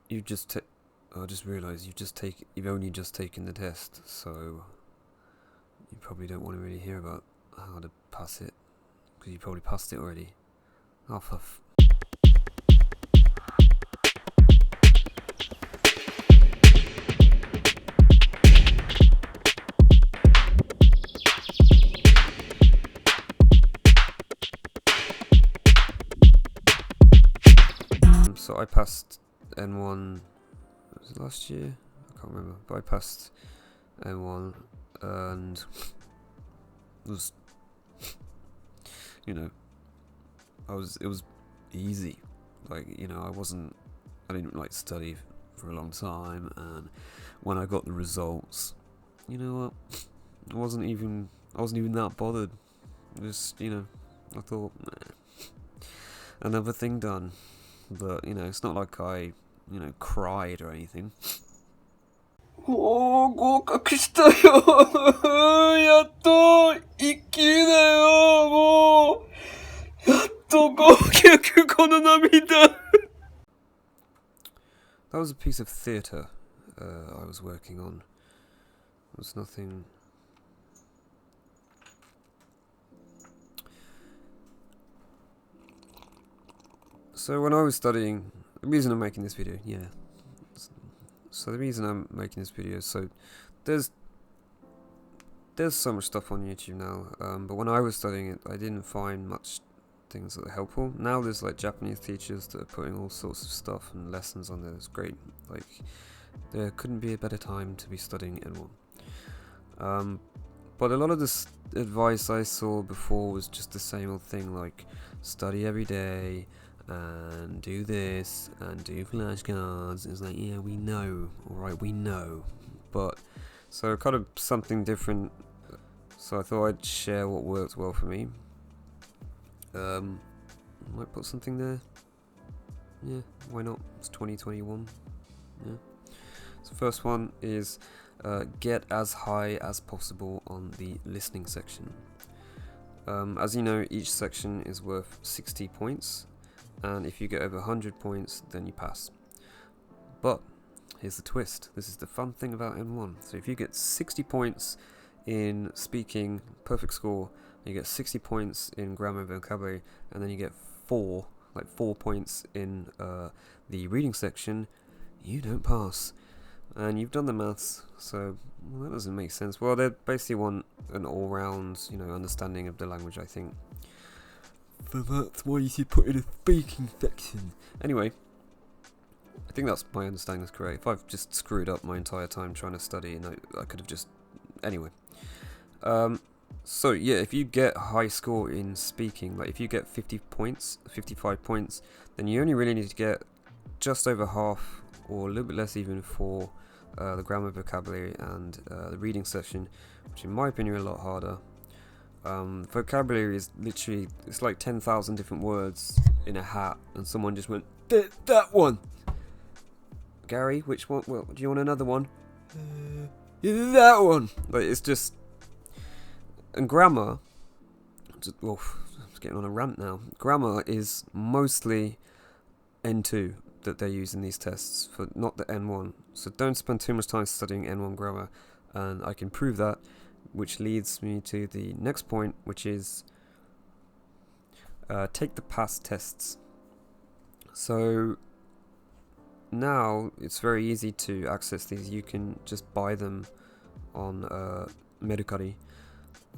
you just I just realised you've only just taken the test, so you probably don't want to really hear about how to pass it, because you probably passed it already. Oh, so I passed N1, was it last year? I can't remember, but I passed N1, and it was, you know, it was easy. Like, I didn't like study for a long time, and when I got the results, you know what, I wasn't even that bothered. Just, I thought, another thing done. But, it's not like I, cried or anything. おー、合格したよやっと一級だよもうやっと合格この涙 That was a piece of theatre I was working on. It was nothing. So when I was studying, the reason I'm making this video, so there's so much stuff on YouTube now, but when I was studying it, I didn't find much things that are helpful. Now there's like Japanese teachers that are putting all sorts of stuff and lessons on there. It's great. Like, there couldn't be a better time to be studying N1. But a lot of this advice I saw before was just the same old thing, like study every day and do this and do flashcards. It's like, yeah, we know, alright, we know. But so kind of something different. So I thought I'd share what works well for me. Might put something there. Yeah, why not? It's 2021. Yeah. So first one is get as high as possible on the listening section. As you know, each section is worth 60 points, and if you get over 100 points, then you pass. But here's the twist. This is the fun thing about N1. So if you get 60 points in speaking, perfect score, you get 60 points in grammar and vocabulary, and then you get 4 points in the reading section, you don't pass. And you've done the maths, so that doesn't make sense. Well, they basically want an all-round, understanding of the language, I think. So that's why you should put in a speaking section. Anyway, I think that's my understanding is correct. If I've just screwed up my entire time trying to study, and I could have just... Anyway. So yeah, if you get a high score in speaking, like if you get 50 points, 55 points, then you only really need to get just over half, or a little bit less even, for the grammar, vocabulary, and the reading section, which in my opinion are a lot harder. Vocabulary is literally, it's like 10,000 different words in a hat, and someone just went, that one! Gary, which one? Well, do you want another one? That one! Like, it's just... And grammar, well, I'm getting on a rant now. Grammar is mostly N2 that they use in these tests, for not the N1. So don't spend too much time studying N1 grammar, and I can prove that, which leads me to the next point, which is take the past tests. So now it's very easy to access these. You can just buy them on Mercari.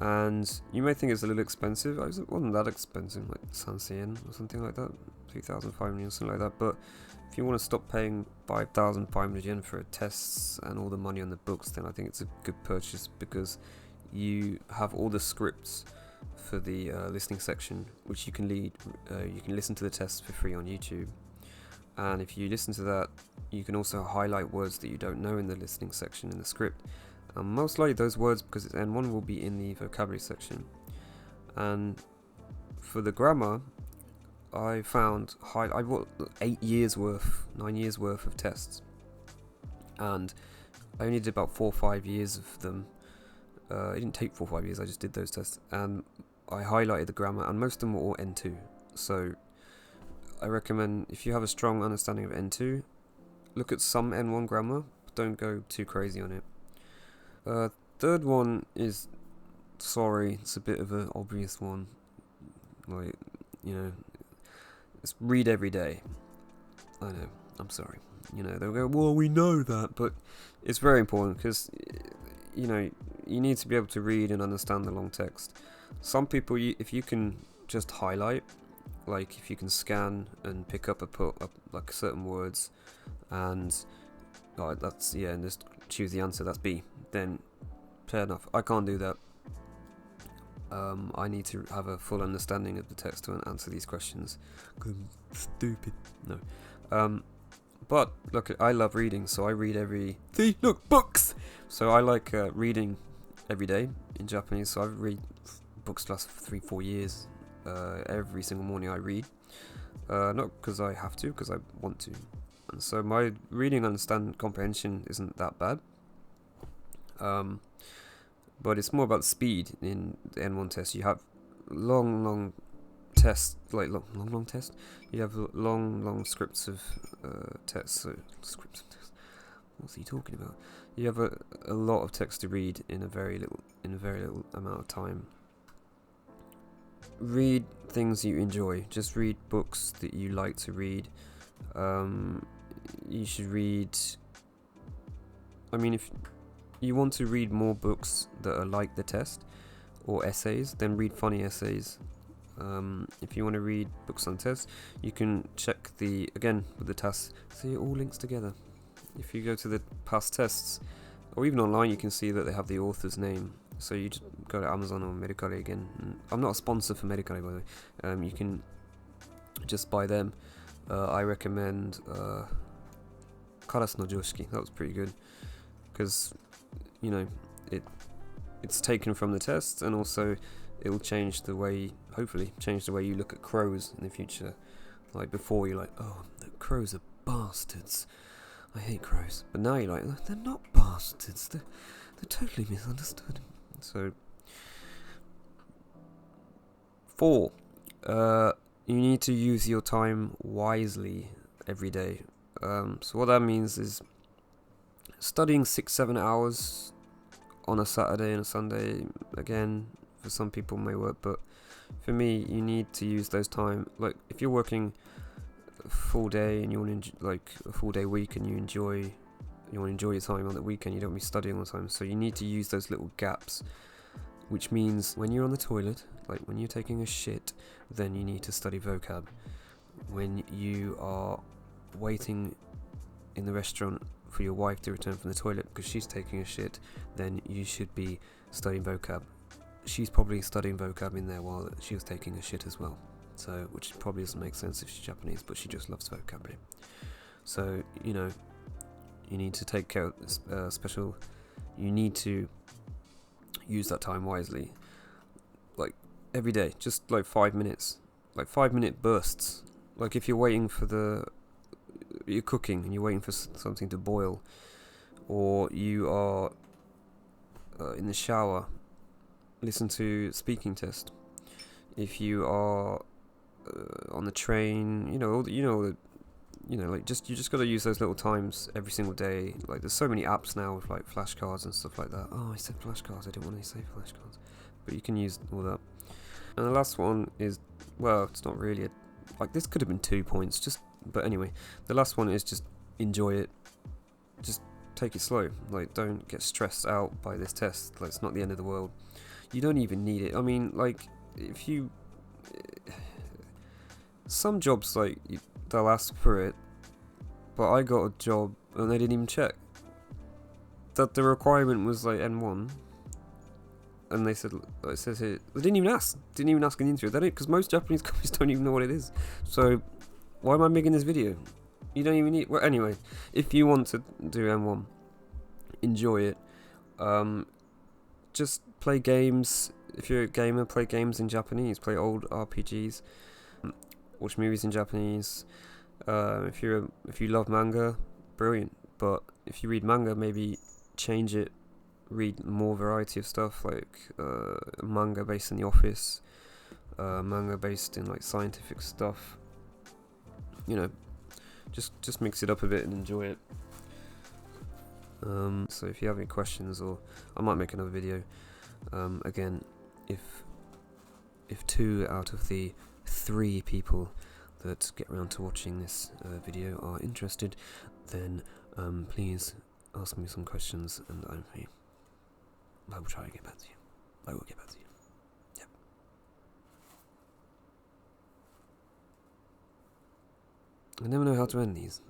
And you may think it's a little expensive. It wasn't that expensive, like Sansien or something like that, 3,500 yen, something like that. But if you want to stop paying 5,500 yen for tests and all the money on the books, then I think it's a good purchase, because you have all the scripts for the listening section, which you can listen to the tests for free on YouTube. And if you listen to that, you can also highlight words that you don't know in the listening section in the script. And most likely those words, because it's N1, will be in the vocabulary section. And for the grammar, I found I bought 9 years worth of tests, and I only did about 4 or 5 years of them. It didn't take 4 or 5 years, I just did those tests, and I highlighted the grammar, and most of them were all N2. So I recommend, if you have a strong understanding of N2 look at some N1 grammar, but don't go too crazy on it. Third one is, sorry, it's a bit of an obvious one. Like, you know, it's read every day. I know, I'm sorry. You know, they'll go, well, we know that, but it's very important because, you know, you need to be able to read and understand the long text. Some people, if you can just highlight, like if you can scan and pick up like certain words, and that's, yeah, and just choose the answer, that's B, then fair enough. I can't do that. I need to have a full understanding of the text to answer these questions. 'Cause I'm stupid. No. But look, I love reading, so I read books. So I like reading every day in Japanese. So I read books the last 3-4 years. Every single morning I read. Not because I have to, because I want to. And so my reading, understand, comprehension isn't that bad. But it's more about speed in the N1 test. You have long tests, like long tests. You have long scripts of tests. So scripts of tests. What's he talking about? You have a lot of text to read in a very little amount of time. Read things you enjoy. Just read books that you like to read. You should read. I mean, if you want to read more books that are like the test, or essays, then read funny essays. If you want to read books on test, you can check again with the tests, see it all links together. If you go to the past tests, or even online, you can see that they have the author's name. So you just go to Amazon or Mercari again. I'm not a sponsor for Mercari, by the way. You can just buy them. I recommend Karas no Joshiki. That was pretty good, because, you know, it's taken from the test, and also it will hopefully change the way you look at crows in the future. Like before, you're like, oh, the crows are bastards, I hate crows. But now you're like, they're not bastards, they're totally misunderstood. So 4, you need to use your time wisely every day. So what that means is studying 6-7 hours on a Saturday and a Sunday, again, for some people may work, but for me, you need to use those time. Like if you're working a full day and you want to like a full day week, and you want to enjoy your time on the weekend, you don't want to be studying all the time. So you need to use those little gaps, which means when you're on the toilet, like when you're taking a shit, then you need to study vocab. When you are waiting in the restaurant for your wife to return from the toilet because she's taking a shit, then you should be studying vocab. She's probably studying vocab in there while she was taking a shit as well. So, which probably doesn't make sense if she's Japanese, but she just loves vocabulary. So, you know, you need to take care of you need to use that time wisely. Like every day, just like 5 minutes, like 5-minute bursts. Like if you're cooking and you're waiting for something to boil, or you are in the shower, listen to speaking test. If you are on the train, like you just gotta use those little times every single day. Like there's so many apps now with like flashcards and stuff like that. Oh, I said flashcards, I didn't want to say flashcards, but you can use all that. And the last one is, well, it's not really this could have been 2 points, but anyway, the last one is just enjoy it. Just take it slow. Like, don't get stressed out by this test. Like, it's not the end of the world. You don't even need it. I mean, like, some jobs, like, they'll ask for it, but I got a job and they didn't even check that the requirement was like N1, and they said, it says here, they didn't even ask in the interview. They don't, because most Japanese companies don't even know what it is. So why am I making this video? You don't even need. Well, anyway, if you want to do N1, enjoy it. Just play games. If you're a gamer, play games in Japanese. Play old RPGs. Watch movies in Japanese. If you love manga, brilliant. But if you read manga, maybe change it. Read more variety of stuff, like manga based in the office, manga based in like scientific stuff. You know, Just mix it up a bit and enjoy it. So if you have any questions, or I might make another video. Again, if 2 out of the 3 people that get around to watching this video are interested, then please ask me some questions, and I will try to get back to you. I will get back to you. Yep. I never know how to end these.